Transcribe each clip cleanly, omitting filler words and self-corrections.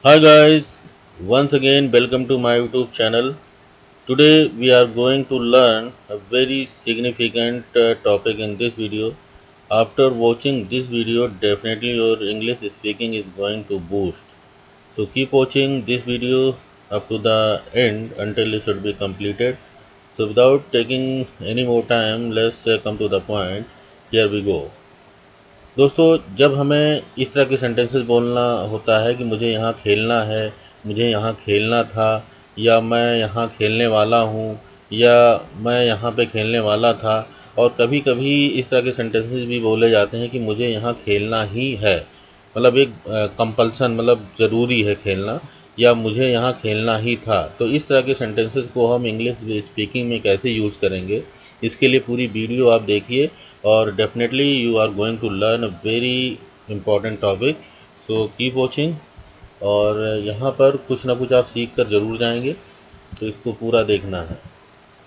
Hi guys, once again welcome to my YouTube channel. Today we are going to learn a very significant topic in this video. After watching this video, definitely your English speaking is going to boost. So keep watching this video up to the end until it should be completed. So without taking any more time, let's come to the point. Here we go. दोस्तों, जब हमें इस तरह के sentences बोलना होता है कि मुझे यहाँ खेलना है, मुझे यहाँ खेलना था, या मैं यहाँ खेलने वाला हूँ, या मैं यहाँ पे खेलने वाला था, और कभी कभी इस तरह के सेंटेंसेस भी बोले जाते हैं कि मुझे यहाँ खेलना ही है, मतलब एक कंपल्सन, मतलब ज़रूरी है खेलना, या मुझे यहाँ खेलना ही था। तो इस तरह के सेंटेंसेस को हम इंग्लिश स्पीकिंग में कैसे यूज़ करेंगे, इसके लिए पूरी वीडियो आप देखिए और definitely you are going to learn a very important topic. So keep watching, और यहाँ पर कुछ ना कुछ आप सीख कर ज़रूर जाएंगे, तो इसको पूरा देखना है।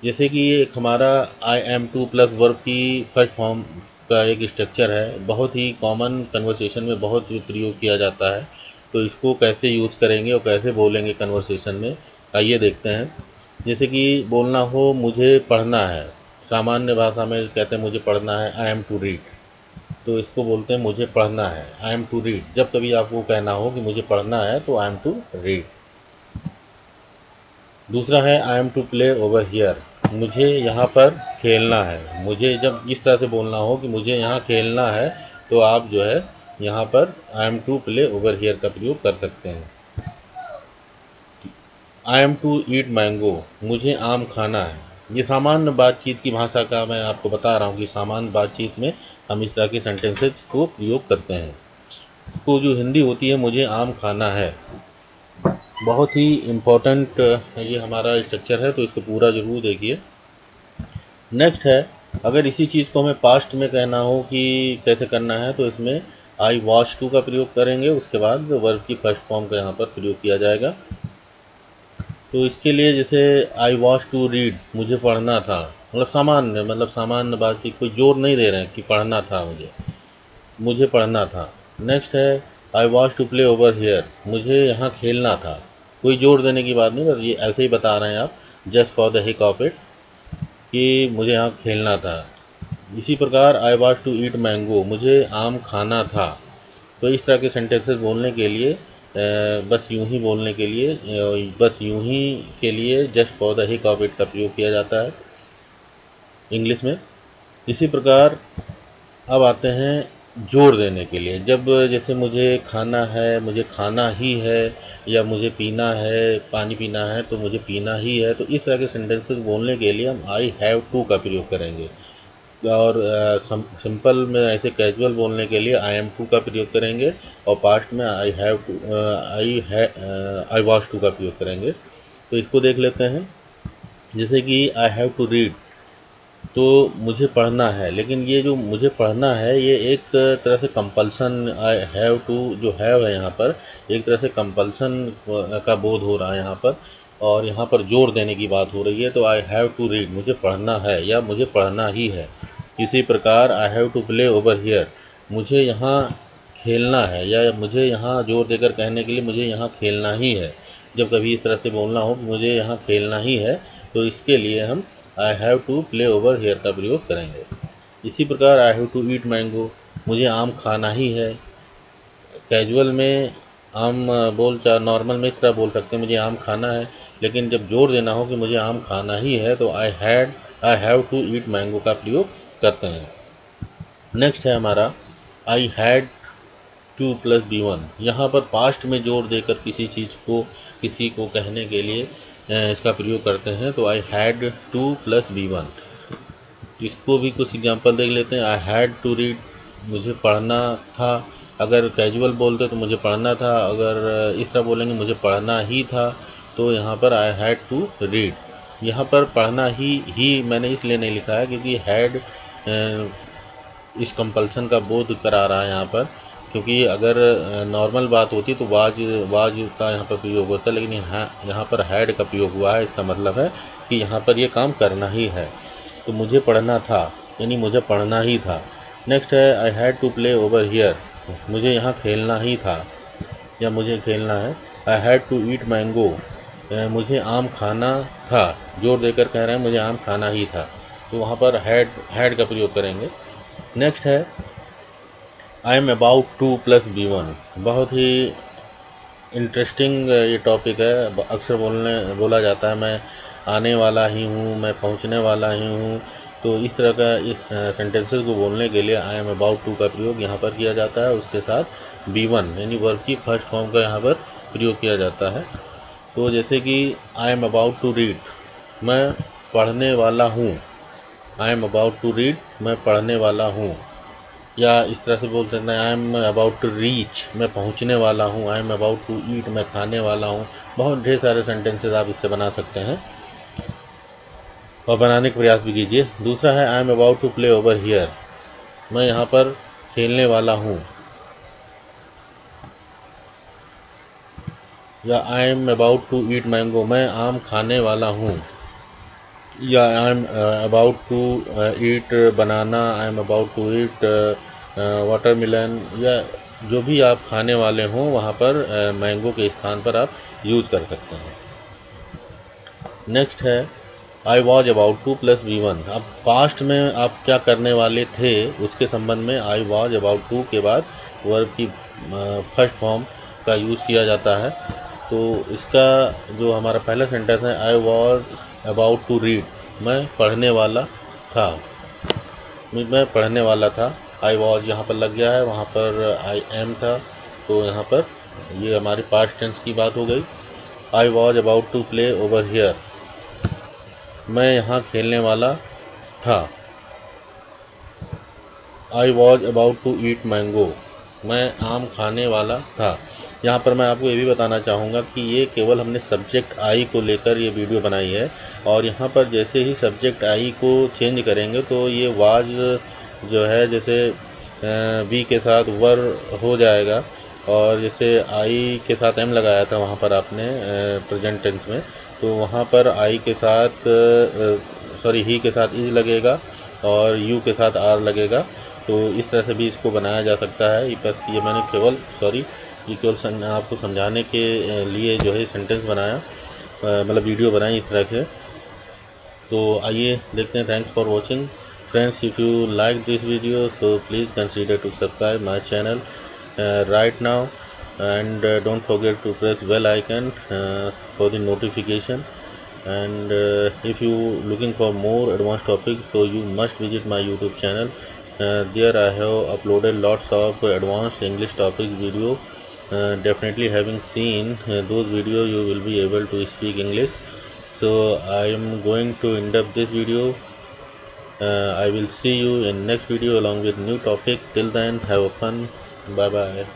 जैसे कि ये एक हमारा आई एम टू प्लस वर्ब की फर्स्ट फॉर्म का एक स्ट्रक्चर है, बहुत ही कॉमन कन्वर्सेशन में बहुत ही प्रयोग किया जाता है। तो इसको कैसे यूज़ करेंगे और कैसे बोलेंगे कन्वर्सेशन में, आइए देखते हैं। जैसे कि बोलना हो मुझे पढ़ना है, सामान्य भाषा में कहते हैं मुझे पढ़ना है, आई एम टू रीड। तो इसको बोलते हैं मुझे पढ़ना है, आई एम टू रीड। जब कभी आपको कहना हो कि मुझे पढ़ना है तो आई एम टू रीड। दूसरा है I am to play over here, मुझे यहाँ पर खेलना है। मुझे जब इस तरह से बोलना हो कि मुझे यहाँ खेलना है, तो आप जो है यहाँ पर I am to play over here का प्रयोग कर सकते हैं। I am to eat mango, मुझे आम खाना है। ये सामान्य बातचीत की भाषा का मैं आपको बता रहा हूँ कि सामान्य बातचीत में हम इस तरह के सेंटेंसेस को प्रयोग करते हैं। इसको जो हिंदी होती है मुझे आम खाना है, बहुत ही इम्पोर्टेंट ये हमारा स्ट्रक्चर है, तो इसको पूरा ज़रूर देखिए। नेक्स्ट है, अगर इसी चीज़ को हमें पास्ट में कहना हो कि कैसे करना है, तो इसमें आई वॉश टू का प्रयोग करेंगे, उसके बाद वर्ब की फर्स्ट फॉर्म का यहाँ पर प्रयोग किया जाएगा। तो इसके लिए जैसे आई वॉश टू रीड, मुझे पढ़ना था, मतलब सामान्य बातचीत, कोई जोर नहीं दे रहे हैं कि पढ़ना था, मुझे पढ़ना था। नेक्स्ट है I wash to play over here, मुझे यहाँ खेलना था। कोई जोर देने की बात नहीं, बस ये ऐसे ही बता रहे हैं आप, जस्ट फॉर द हिक ऑफ इट, कि मुझे यहाँ खेलना था। इसी प्रकार आई वॉश टू ईट मैंगो, मुझे आम खाना था। तो इस तरह के सेंटेंसेस बोलने के लिए बस यूं ही बोलने के लिए बस यूं ही के लिए जस्ट फॉर द हिक ऑफ इट का प्रयोग किया जाता है इंग्लिश में। इसी प्रकार अब आते हैं जोर देने के लिए। जब जैसे मुझे खाना है, मुझे खाना ही है, या मुझे पीना है, पानी पीना है तो मुझे पीना ही है, तो इस तरह के सेंटेंसेस बोलने के लिए हम आई हैव टू का प्रयोग करेंगे। और सिंपल में ऐसे कैजुअल बोलने के लिए आई एम टू का प्रयोग करेंगे, और पास्ट में I have to, I wash to का प्रयोग करेंगे। तो इसको देख लेते हैं। जैसे कि आई हैव टू रीड, तो मुझे पढ़ना है, लेकिन ये जो मुझे पढ़ना है ये एक तरह से कंपल्सन, आई हैव टू जो हैव है यहाँ पर एक तरह से कंपल्सन का बोध हो रहा है यहाँ पर, और यहाँ पर जोर देने की बात हो रही है। तो आई हैव टू रीड, मुझे पढ़ना है या मुझे पढ़ना ही है। इसी प्रकार I have to play over here, मुझे यहाँ खेलना है, या मुझे यहाँ जोर देकर कहने के लिए मुझे यहाँ खेलना ही है। जब कभी इस तरह से बोलना हो कि मुझे यहाँ खेलना ही है, तो इसके लिए हम I have to play over here का प्रयोग करेंगे। इसी प्रकार I have to eat mango, मुझे आम खाना ही है। कैजुअल में आम बोल चाहे नॉर्मल में इस तरह बोल सकते हैं मुझे आम खाना है, लेकिन जब जोर देना हो कि मुझे आम खाना ही है, तो I have to eat mango का प्रयोग करते हैं। नेक्स्ट है हमारा I had to plus V one. यहाँ पर पास्ट में जोर देकर किसी को कहने के लिए इसका प्रयोग करते हैं। तो I had to plus V one. इसको भी कुछ एग्जांपल देख लेते हैं। आई हैड टू रीड, मुझे पढ़ना था। अगर कैजुअल बोलते तो मुझे पढ़ना था, अगर इस तरह बोलेंगे मुझे पढ़ना ही था, तो यहाँ पर आई हैड टू रीड। यहाँ पर पढ़ना ही मैंने इसलिए नहीं लिखा है क्योंकि हैड इस कंपल्सन का बोध करा रहा है यहाँ पर, क्योंकि अगर नॉर्मल बात होती तो वाज का यहाँ पर प्रयोग होता, लेकिन यहाँ पर हैड का प्रयोग हुआ है। इसका मतलब है कि यहाँ पर ये काम करना ही है। तो मुझे पढ़ना था यानी मुझे पढ़ना ही था। नेक्स्ट है I had to play over here, मुझे यहाँ खेलना ही था या मुझे खेलना है। I had to eat mango, मुझे आम खाना था। जोर देकर कह रहे हैं मुझे आम खाना ही था, तो वहाँ पर हैड का प्रयोग करेंगे। नेक्स्ट है I am about two plus B1। बहुत ही इंटरेस्टिंग ये टॉपिक है। अक्सर बोला जाता है मैं आने वाला ही हूँ, मैं पहुँचने वाला ही हूँ। तो इस तरह का इस सेंटेंसेस को बोलने के लिए आई एम अबाउट टू का प्रयोग यहाँ पर किया जाता है। उसके साथ B1 यानी वर्ब की फर्स्ट फॉर्म का यहाँ पर प्रयोग किया जाता है। तो जैसे कि I am about to read, मैं पढ़ने वाला हूँ। I am about to read, मैं पढ़ने वाला हूँ। या इस तरह से बोल सकते हैं I am about to reach, मैं पहुंचने वाला हूं। I am about to eat, मैं खाने वाला हूं। बहुत ढेर सारे सेंटेंसेस आप इससे बना सकते हैं और बनाने का प्रयास भी कीजिए। दूसरा है I am about to play over here, मैं यहाँ पर खेलने वाला हूँ। या I am about to eat mango, मैं आम खाने वाला हूँ। या I am about to eat banana, I am about to eat watermelon. या जो भी आप खाने वाले हों वहाँ पर मैंगो के स्थान पर आप यूज कर सकते हैं। नेक्स्ट है I was about two plus B1। अब पास्ट में आप क्या करने वाले थे उसके संबंध में आई वॉज अबाउट टू के बाद वर्ब की फर्स्ट फॉर्म का यूज़ किया जाता है। तो इसका जो हमारा पहला सेंटेंस है I was about to read, मैं पढ़ने वाला था। मैं पढ़ने वाला था। आई वॉज यहाँ पर लग गया है, वहाँ पर आई एम था, तो यहाँ पर ये हमारी पास्ट टेंस की बात हो गई। I was about to play over here, मैं यहाँ खेलने वाला था। I was about to eat mango, मैं आम खाने वाला था। यहाँ पर मैं आपको ये भी बताना चाहूँगा कि ये केवल हमने सब्जेक्ट आई को लेकर ये वीडियो बनाई है, और यहाँ पर जैसे ही सब्जेक्ट आई को चेंज करेंगे तो ये वाज जो है जैसे बी के साथ वर हो जाएगा, और जैसे आई के साथ एम लगाया था वहाँ पर आपने प्रेजेंट टेंस में, तो वहाँ पर आई के साथ ही के साथ इज लगेगा और यू के साथ आर लगेगा। तो इस तरह से भी इसको बनाया जा सकता है। ये मैंने केवल आपको समझाने के लिए जो है सेंटेंस बनाया, मतलब वीडियो बनाई इस तरह के। तो आइए देखते हैं। Thanks for watching friends. If you like this video so please consider to subscribe my channel right now, and don't forget to press bell icon for the notification. And if you looking for more advanced topics, so you must visit my YouTube channel. There I have uploaded lots of advanced English topic video. Definitely having seen those videos you will be able to speak English. So I am going to end up this video. I will see you in next video along with new topic. Till then, have a fun. Bye bye.